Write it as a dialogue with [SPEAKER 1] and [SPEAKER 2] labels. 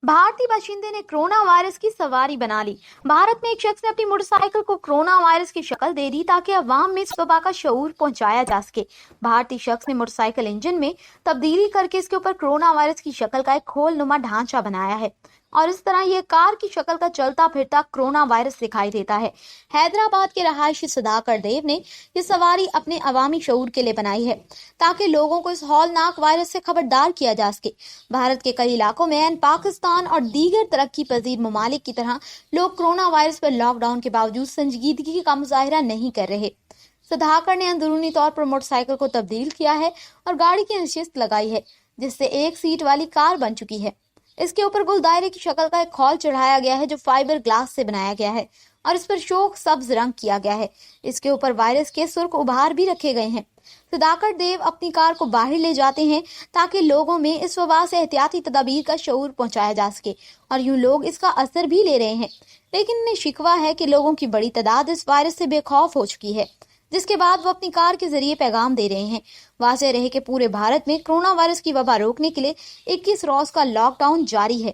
[SPEAKER 1] भारतीय बाशिंदे ने corona virus की सवारी बना ली। भारत में एक शख्स ने अपनी मोटरसाइकिल को कोरोना वायरस की शक्ल दे दी ताकि अवाम में इस वबा का शऊर पहुंचाया जा सके। भारतीय शख्स ने मोटरसाइकिल इंजन में तब्दीली करके इसके ऊपर कोरोना वायरस की शक्ल का एक खोलनुमा ढांचा बनाया है और इस तरह ये कार की शक्ल का चलता फिरता कोरोना वायरस दिखाई देता है। हैदराबाद के रहायशी सुधाकर देव ने ये सवारी अपने अवामी शऊर के लिए बनाई है ताकि लोगों को इस हौलनाक वायरस से खबरदार किया जा सके। भारत के कई इलाकों में एन पाकिस्तान और दीगर तरक्की पजीर ममालिक की तरह लोग कोरोना वायरस पर लॉकडाउन के बावजूद संजीदगी का मुजाहिरा नहीं कर रहे। सुधाकर ने अंदरूनी तौर पर मोटरसाइकिल को तब्दील किया है और गाड़ी की नशिस्त लगाई है जिससे एक सीट वाली कार बन चुकी है। इसके ऊपर गुल दायरे की शक्ल का एक खौल चढ़ाया गया है जो फाइबर ग्लास से बनाया गया है और इस पर शोक सब्ज रंग किया गया है। इसके ऊपर वायरस के सुर्ख उभार भी रखे गए हैं। सुधाकर देव अपनी कार को बाहर ले जाते हैं ताकि लोगों में इस वबा से एहतियाती तदाबीर का शऊर पहुंचाया जा सके और यूं लोग इसका असर भी ले रहे हैं। लेकिन इन्हें शिकवा है कि लोगों की बड़ी तादाद इस वायरस से बेखौफ हो चुकी है, जिसके बाद वो अपनी कार के जरिए पैगाम दे रहे हैं। वाज़ेह रहे कि पूरे भारत में कोरोना वायरस की वबा रोकने के लिए 21 रोज का लॉकडाउन जारी है।